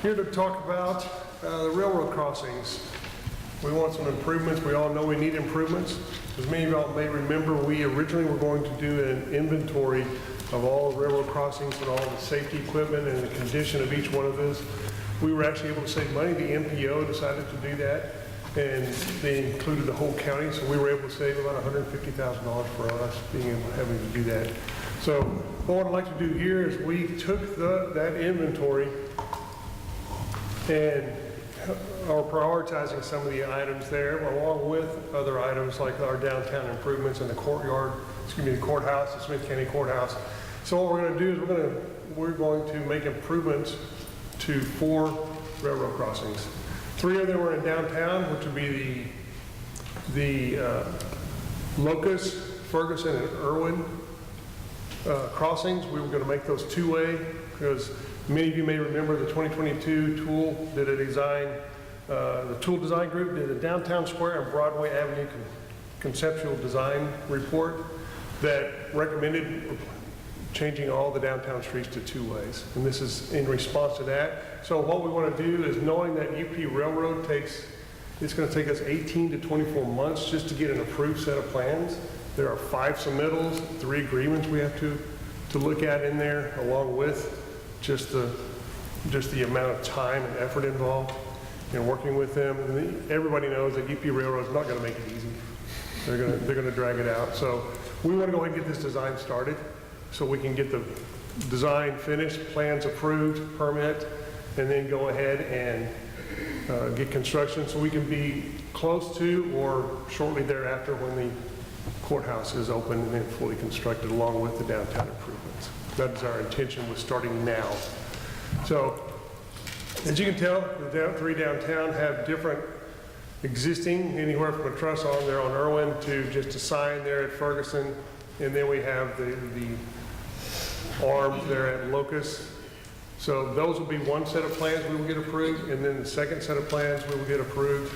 Here to talk about the railroad crossings. We want some improvements. We all know we need improvements. As many of y'all may remember, we originally were going to do an inventory of all the railroad crossings and all the safety equipment and the condition of each one of those. We were actually able to save money. The MPO decided to do that, and they included the whole county, so we were able to save about $150,000 for us being able having to do that. So what I'd like to do here is we took that inventory and are prioritizing some of the items there, along with other items like our downtown improvements and the courthouse, the Smith County Courthouse. So what we're going to do is we're going to make improvements to 4 railroad crossings. 3 of them are in downtown, which would be the Locust, Ferguson, and Irwin crossings. We were going to make those 2-way because many of you may remember the 2022 tool did a design. The tool design group did a downtown square and Broadway Avenue conceptual design report that recommended changing all the downtown streets to 2 ways. And this is in response to that. So what we want to do is, knowing that UP Railroad it's going to take us 18 to 24 months just to get an approved set of plans. There are 5 submittals, 3 agreements we have to look at in there, along with just the amount of time and effort involved in working with them. And everybody knows that UP Railroad is not going to make it easy. They're going to drag it out. So we want to go ahead and get this design started so we can get the design finished, plans approved, permit, and then go ahead and get construction so we can be close to or shortly thereafter when the courthouse is open and then fully constructed, along with the downtown improvements. That is our intention with starting now. So, as you can tell, the 3 downtown have different existing, anywhere from a truss on there on Irwin to just a sign there at Ferguson, and then we have the arms there at Locust. So those will be one set of plans we will get approved, and then the second set of plans we will get approved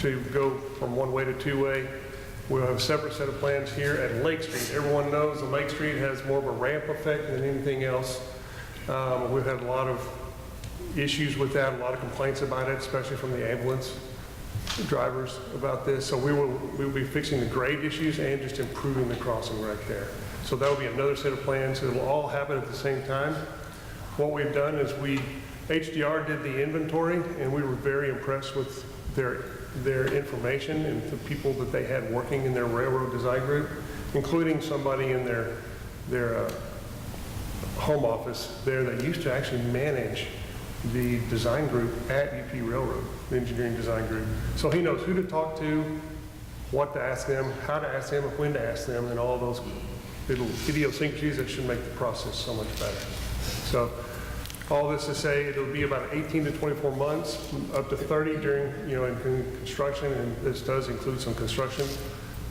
to go from 1-way to 2-way. We'll have a separate set of plans here at Lake Street. Everyone knows the Lake Street has more of a ramp effect than anything else. We've had a lot of issues with that, a lot of complaints about it, especially from the ambulance drivers about this. So we will be fixing the grade issues and just improving the crossing right there. So that will be another set of plans. It will all happen at the same time. What we've done is HDR did the inventory, and we were very impressed with their information and the people that they had working in their railroad design group, including somebody in their home office there that used to actually manage the design group at UP Railroad, the engineering design group. So he knows who to talk to, what to ask them, how to ask them, and when to ask them, and all those little idiosyncrasies that should make the process so much better. So all this to say, it'll be about 18 to 24 months, up to 30 during, in construction, and this does include some construction.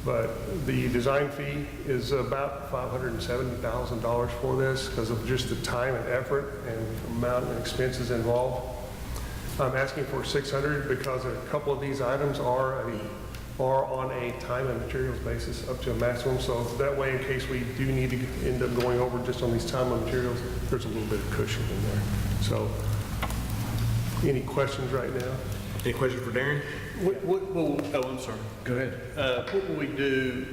But the design fee is about $570,000 for this because of just the time and effort and amount and expenses involved. I'm asking for $600 because a couple of these items are on a time and materials basis up to a maximum. So that way, in case we do need to end up going over just on these time and materials, there's a little bit of cushion in there. So any questions right now? Any questions for Darren? I'm sorry. Go ahead. What will we do?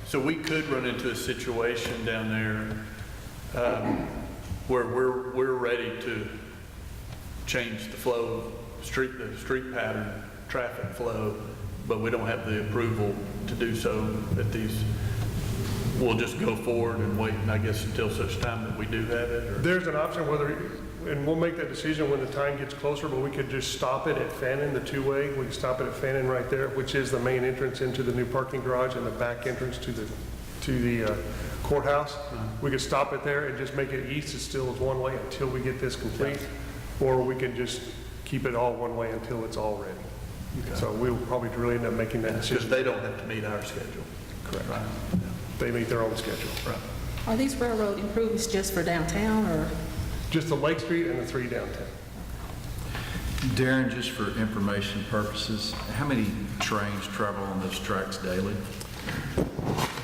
So we could run into a situation down there where we're ready to change the flow, the street pattern, traffic flow, but we don't have the approval to do so at these. We'll just go forward and wait, and I guess until such time that we do have it. Or? There's an option and we'll make that decision when the time gets closer, but we could just stop it at Fannin, the 2-way. We can stop it at Fannin right there, which is the main entrance into the new parking garage and the back entrance to the courthouse. We could stop it there and just make it east. It still is 1-way until we get this complete, or we can just keep it all 1-way until it's all ready. Okay. So we'll probably really end up making that decision. Because they don't have to meet our schedule. Correct. Right. Yeah. They meet their own schedule. Right. Are these railroad improvements just for downtown, or? Just the Lake Street and the 3 downtown. Darren, just for information purposes, how many trains travel on those tracks daily?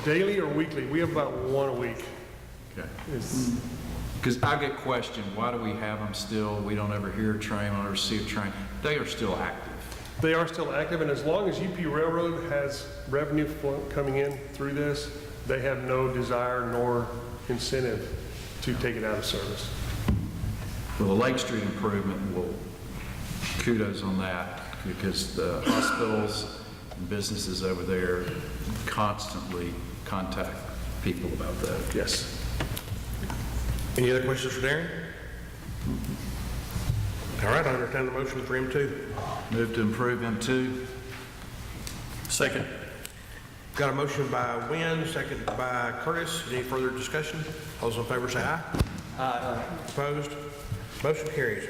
Daily or weekly? We have about 1 a week. Okay. Because I get questioned, why do we have them still? We don't ever hear a train, we don't ever see a train. They are still active. They are still active, and as long as UP Railroad has revenue coming in through this, they have no desire nor incentive to take it out of service. Well, the Lake Street improvement will, kudos on that, because the hospitals and businesses over there constantly contact people about that. Yes. Any other questions for Darren? All right, I'll entertain the motion for M2. Move to improve M2. Second. Got a motion by Wynn, second by Curtis. Any further discussion? All those in favor say aye. Aye. Opposed? Motion carries.